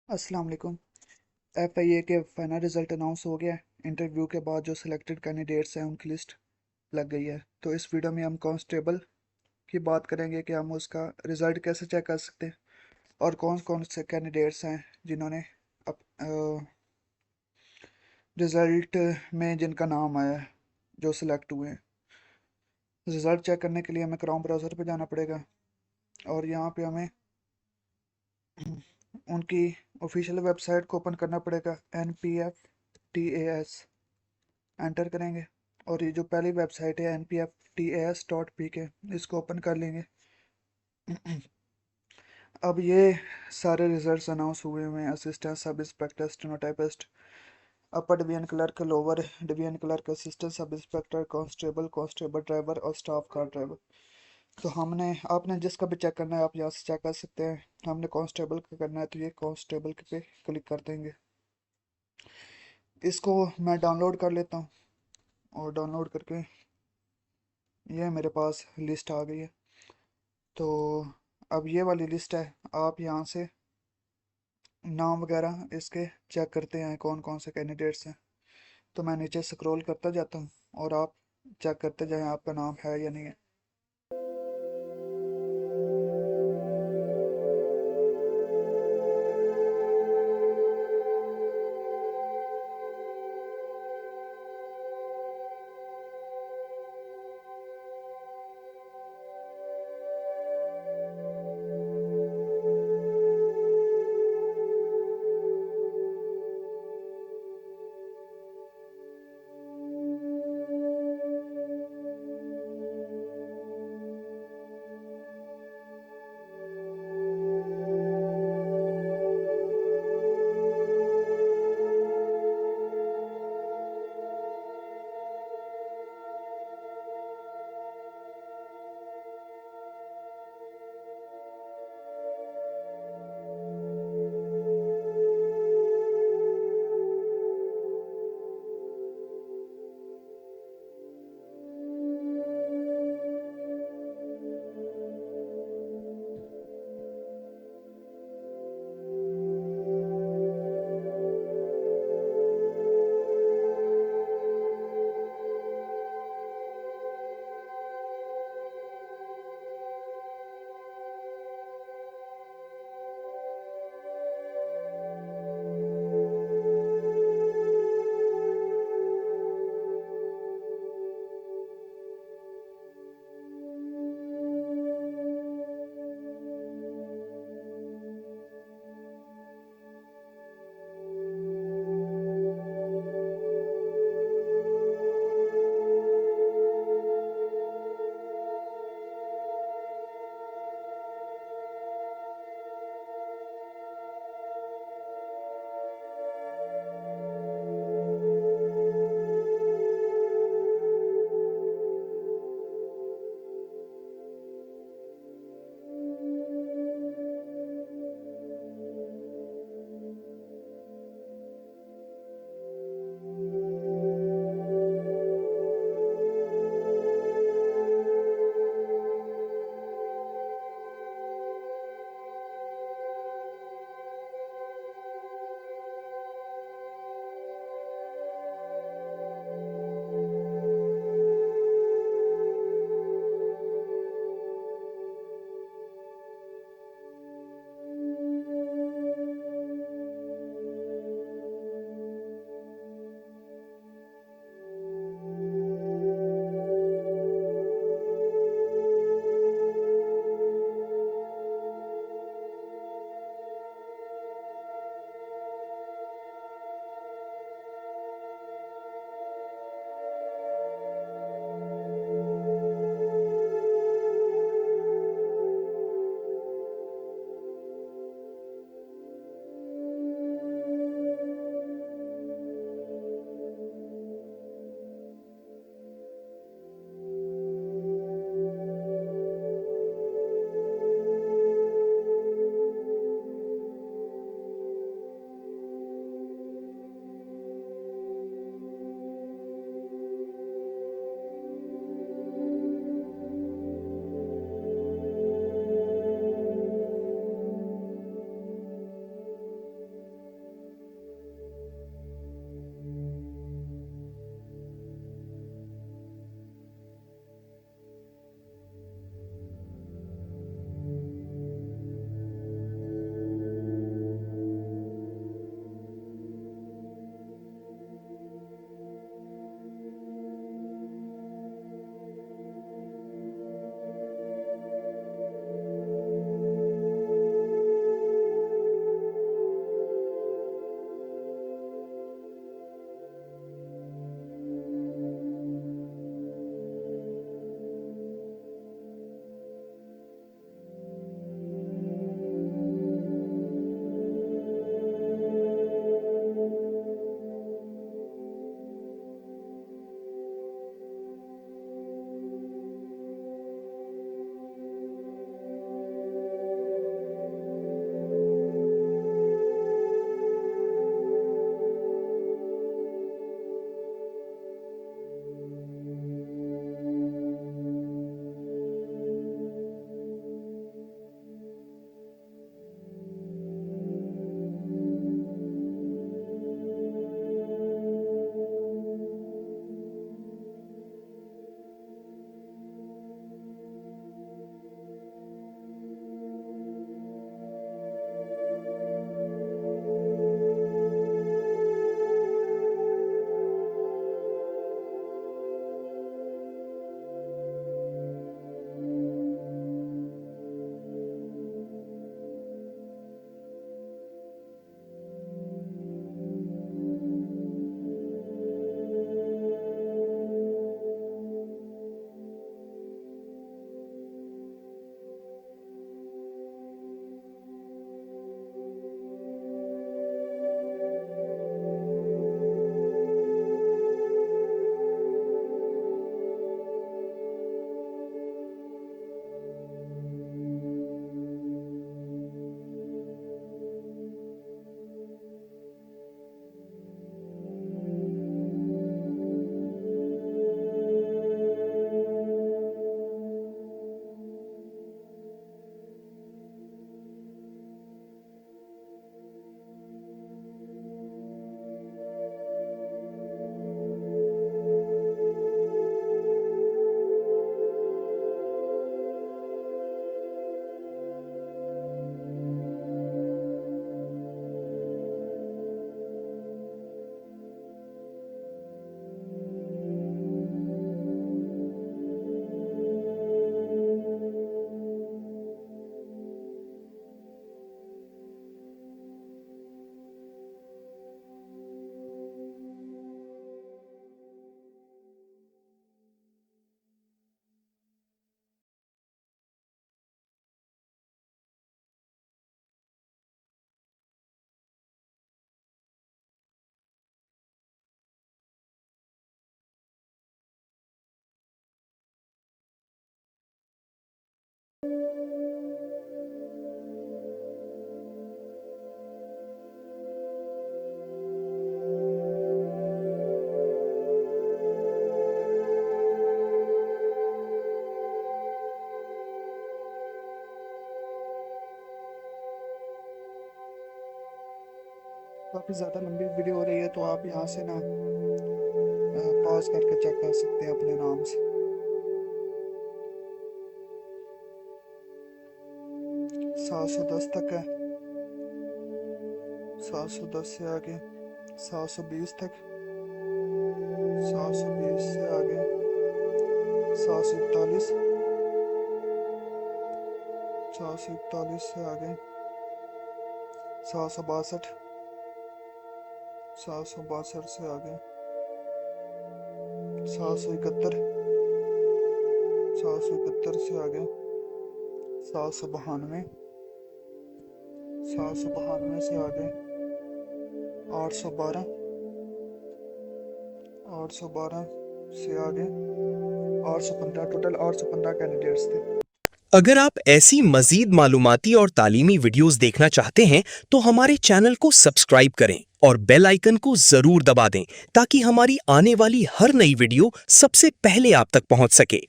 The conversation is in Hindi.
अस्सलाम वालेकुम। FIA के फाइनल रिजल्ट अनाउंस हो गया है। इंटरव्यू के बाद जो सिलेक्टेड कैंडिडेट्स हैं उनकी लिस्ट लग गई है। तो इस वीडियो में हम कांस्टेबल की बात करेंगे कि हम उसका रिजल्ट कैसे चेक कर सकते हैं और कौन कौन से कैंडिडेट्स हैं जिन्होंने रिजल्ट में जिनका नाम आया है, जो सिलेक्ट हुए हैं। रिजल्ट चेक करने के लिए हमें क्रोम ब्राउज़र पे जाना पड़ेगा और यहाँ पे हमें उनकी ऑफिशियल वेबसाइट को ओपन करना पड़ेगा। NPFTAS एंटर करेंगे और ये जो पहली वेबसाइट है npftas.pk, इसको ओपन कर लेंगे। अब ये सारे रिजल्ट्स अनाउंस हुए हुए हैं। Assistant sub inspector, stenotypist, upper division clerk, lower division clerk, assistant sub inspector, constable, constable driver और स्टाफ कार ड्राइवर। तो आपने जिसका भी चेक करना है आप यहाँ से चेक कर सकते हैं। हमने कांस्टेबल का करना है तो ये कांस्टेबल पे क्लिक कर देंगे। इसको मैं डाउनलोड कर लेता हूँ और डाउनलोड करके ये मेरे पास लिस्ट आ गई है। तो अब ये वाली लिस्ट है, आप यहाँ से नाम वगैरह इसके चेक करते हैं कौन कौन से कैंडिडेट्स हैं। तो मैं नीचे स्क्रॉल करता जाता हूँ और आप चेक करते जाएं आपका नाम है या नहीं है। काफ़ी ज़्यादा लंबी वीडियो हो रही है, तो आप यहाँ से ना पॉज करके चेक कर सकते हैं अपने नाम से। 710 तक है, 710 से आगे 720 तक, 720 से आगे 741, 741 से आगे 762, 762 से आगे 771, 771 से आगे 792, 792 से आगे 812, 812 से आगे 815। टोटल 815 कैंडिडेट्स थे। अगर आप ऐसी मजीद मालूमाती और तालीमी वीडियोस देखना चाहते हैं तो हमारे चैनल को सब्सक्राइब करें और बेल आइकन को जरूर दबा दें ताकि हमारी आने वाली हर नई वीडियो सबसे पहले आप तक पहुंच सके।